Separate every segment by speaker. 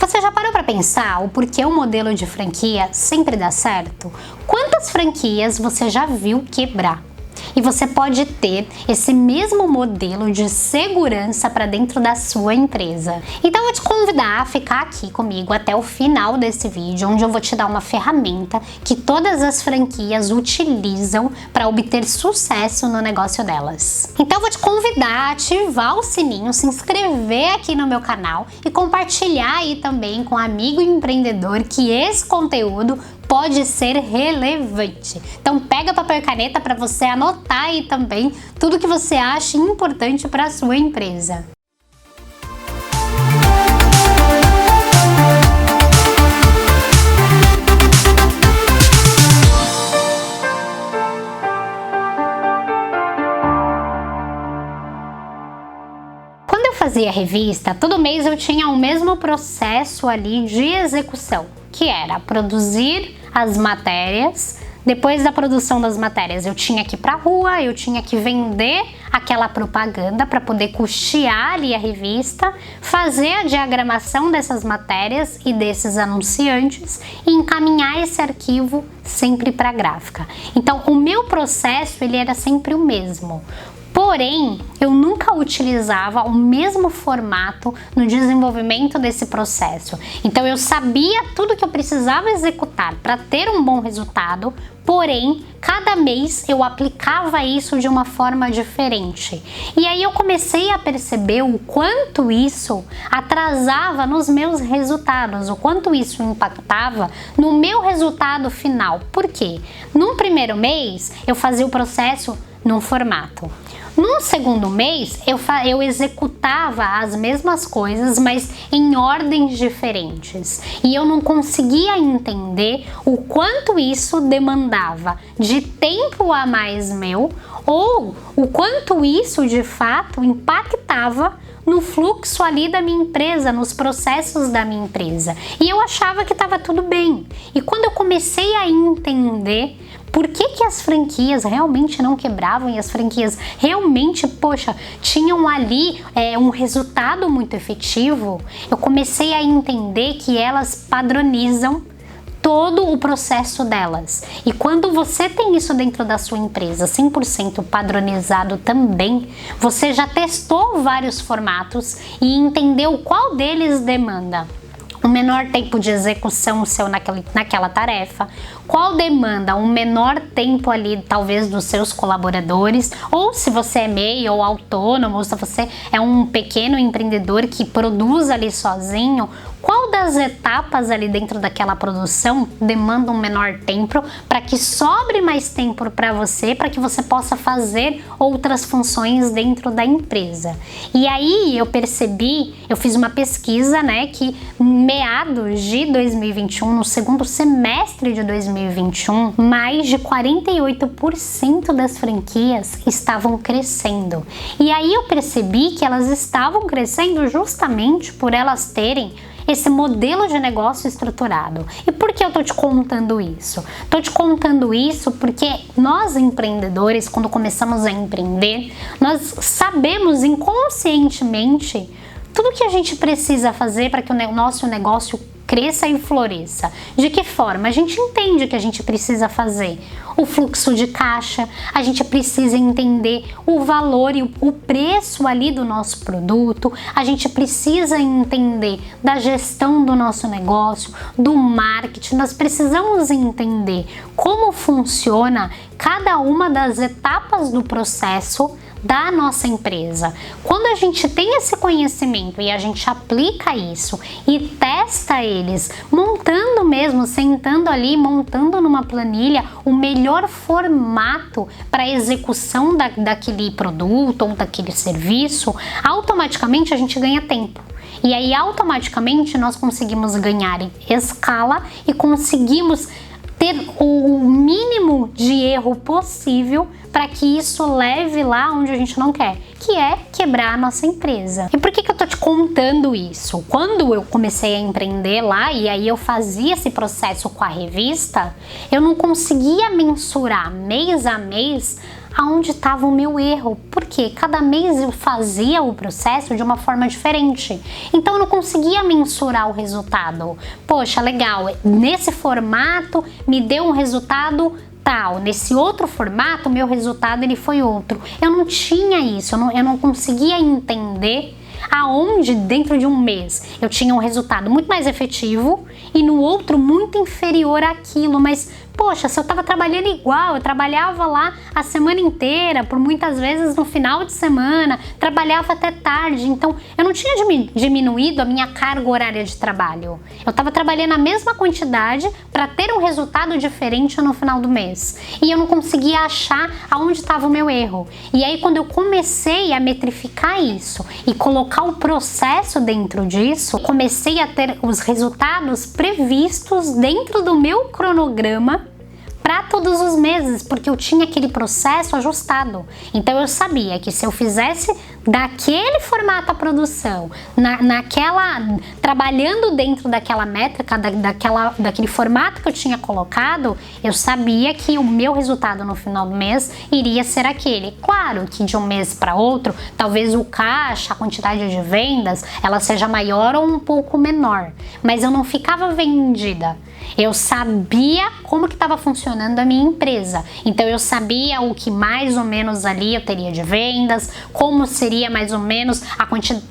Speaker 1: Você já parou para pensar o porquê o modelo de franquia sempre dá certo? Quantas franquias você já viu quebrar? E você pode ter esse mesmo modelo de segurança para dentro da sua empresa. Então eu vou te convidar a ficar aqui comigo até o final desse vídeo, onde eu vou te dar uma ferramenta que todas as franquias utilizam para obter sucesso no negócio delas. Então eu vou te convidar a ativar o sininho, se inscrever aqui no meu canal e compartilhar aí também com um amigo empreendedor que esse conteúdo pode ser relevante. Então pega papel e caneta para você anotar aí também tudo que você acha importante para a sua empresa. Quando eu fazia revista, todo mês eu tinha o mesmo processo ali de execução, que era produzir as matérias. Depois da produção das matérias, eu tinha que ir para a rua, eu tinha que vender aquela propaganda para poder custear ali a revista, fazer a diagramação dessas matérias e desses anunciantes e encaminhar esse arquivo sempre para a gráfica. Então, o meu processo ele era sempre o mesmo. Porém, eu nunca utilizava o mesmo formato no desenvolvimento desse processo. Então, eu sabia tudo que eu precisava executar para ter um bom resultado, porém, cada mês eu aplicava isso de uma forma diferente. E aí eu comecei a perceber o quanto isso atrasava nos meus resultados, o quanto isso impactava no meu resultado final. Por quê? Num primeiro mês, eu fazia o processo num formato. No segundo mês, eu executava as mesmas coisas, mas em ordens diferentes. E eu não conseguia entender o quanto isso demandava de tempo a mais meu, ou o quanto isso de fato impactava no fluxo ali da minha empresa, nos processos da minha empresa. E eu achava que estava tudo bem. E quando eu comecei a entender por que as franquias realmente não quebravam e as franquias realmente, poxa, tinham ali um resultado muito efetivo, eu comecei a entender que elas padronizam todo o processo delas. E quando você tem isso dentro da sua empresa 100% padronizado também, você já testou vários formatos e entendeu qual deles demanda o menor tempo de execução seu naquela tarefa, qual demanda um menor tempo ali talvez dos seus colaboradores, ou se você é MEI ou autônomo, ou se você é um pequeno empreendedor que produz ali sozinho, qual das etapas ali dentro daquela produção demanda um menor tempo para que sobre mais tempo para você, para que você possa fazer outras funções dentro da empresa. E aí eu percebi, eu fiz uma pesquisa, né, que meados de 2021, no segundo semestre de 2021, mais de 48% das franquias estavam crescendo. E aí eu percebi que elas estavam crescendo justamente por elas terem esse modelo de negócio estruturado. E por que eu tô te contando isso? Tô te contando isso porque nós empreendedores, quando começamos a empreender, nós sabemos inconscientemente tudo que a gente precisa fazer para que o nosso negócio cresça e floresça. De que forma? A gente entende que a gente precisa fazer o fluxo de caixa, a gente precisa entender o valor e o preço ali do nosso produto, a gente precisa entender da gestão do nosso negócio, do marketing, nós precisamos entender como funciona cada uma das etapas do processo da nossa empresa. Quando a gente tem esse conhecimento e a gente aplica isso e testa eles, montando mesmo, sentando ali, montando numa planilha o melhor formato para execução daquele produto ou daquele serviço, automaticamente a gente ganha tempo. E aí automaticamente nós conseguimos ganhar em escala e conseguimos ter o mínimo de erro possível para que isso leve lá onde a gente não quer, que é quebrar a nossa empresa. E por que eu tô te contando isso? Quando eu comecei a empreender lá e aí eu fazia esse processo com a revista, eu não conseguia mensurar mês a mês aonde estava o meu erro, porque cada mês eu fazia o processo de uma forma diferente, então eu não conseguia mensurar o resultado. Poxa, legal, nesse formato me deu um resultado tal, nesse outro formato meu resultado ele foi outro. Eu não tinha isso, eu não conseguia entender aonde dentro de um mês eu tinha um resultado muito mais efetivo e no outro muito inferior àquilo. Mas poxa, se eu estava trabalhando igual, eu trabalhava lá a semana inteira, por muitas vezes no final de semana, trabalhava até tarde, então eu não tinha diminuído a minha carga horária de trabalho. Eu estava trabalhando a mesma quantidade para ter um resultado diferente no final do mês. E eu não conseguia achar aonde estava o meu erro. E aí quando eu comecei a metrificar isso e colocar o processo dentro disso, comecei a ter os resultados previstos dentro do meu cronograma para todos os meses, porque eu tinha aquele processo ajustado. Então eu sabia que se eu fizesse daquele formato a produção, trabalhando dentro daquela métrica, daquele formato que eu tinha colocado, eu sabia que o meu resultado no final do mês iria ser aquele. Claro que de um mês para outro, talvez o caixa, a quantidade de vendas, ela seja maior ou um pouco menor, mas eu não ficava vendida. Eu sabia como que estava funcionando a minha empresa, então eu sabia o que mais ou menos ali eu teria de vendas, como seria mais ou menos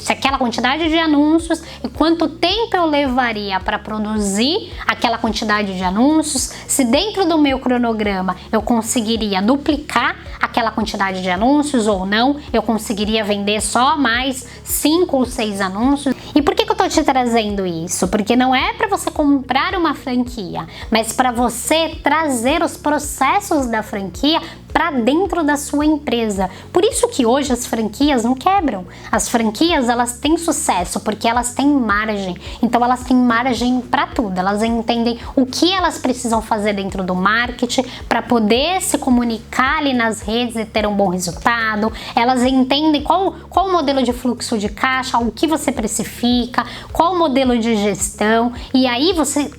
Speaker 1: aquela quantidade de anúncios e quanto tempo eu levaria para produzir aquela quantidade de anúncios, se dentro do meu cronograma eu conseguiria duplicar aquela quantidade de anúncios ou não, eu conseguiria vender só mais 5 ou 6 anúncios. E por que eu tô te trazendo isso? Porque não é para você comprar uma franquia, mas para você trazer os processos da franquia para dentro da sua empresa. Por isso que hoje as franquias não quebram. As franquias, elas têm sucesso porque elas têm margem. Então elas têm margem para tudo. Elas entendem o que elas precisam fazer dentro do marketing para poder se comunicar ali nas redes e ter um bom resultado. Elas entendem qual o modelo de fluxo de caixa, o que você precifica, qual o modelo de gestão. E aí você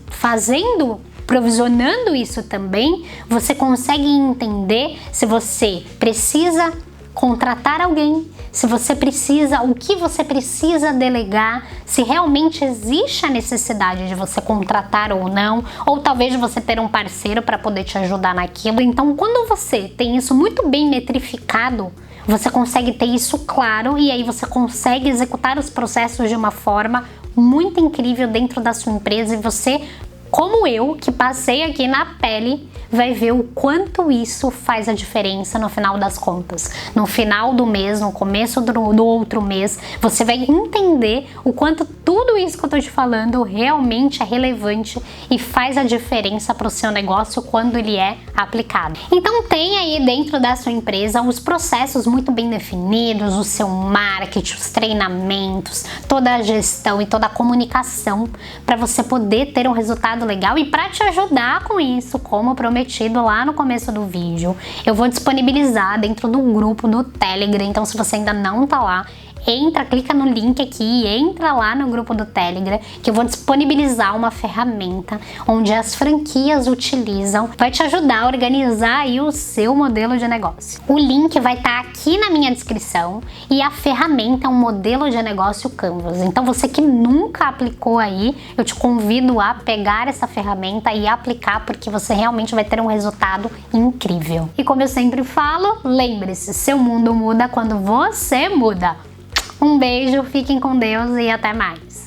Speaker 1: provisionando isso também, você consegue entender se você precisa contratar alguém, se você precisa, o que você precisa delegar, se realmente existe a necessidade de você contratar ou não, ou talvez você ter um parceiro para poder te ajudar naquilo. Então, quando você tem isso muito bem metrificado, você consegue ter isso claro e aí você consegue executar os processos de uma forma muito incrível dentro da sua empresa e você, como eu, que passei aqui na pele, vai ver o quanto isso faz a diferença no final das contas. No final do mês, no começo do outro mês, você vai entender o quanto tudo isso que eu tô te falando realmente é relevante e faz a diferença para o seu negócio quando ele é aplicado. Então tem aí dentro da sua empresa os processos muito bem definidos, o seu marketing, os treinamentos, toda a gestão e toda a comunicação para você poder ter um resultado legal. E para te ajudar com isso, como prometido lá no começo do vídeo, eu vou disponibilizar dentro do grupo do Telegram. Então se você ainda não tá lá, clica no link aqui e entra lá no grupo do Telegram, que eu vou disponibilizar uma ferramenta onde as franquias utilizam, vai te ajudar a organizar aí o seu modelo de negócio. O link vai estar aqui na minha descrição e a ferramenta é um modelo de negócio Canvas. Então você que nunca aplicou aí, eu te convido a pegar essa ferramenta e aplicar, porque você realmente vai ter um resultado incrível. E como eu sempre falo, lembre-se, seu mundo muda quando você muda. Um beijo, fiquem com Deus e até mais.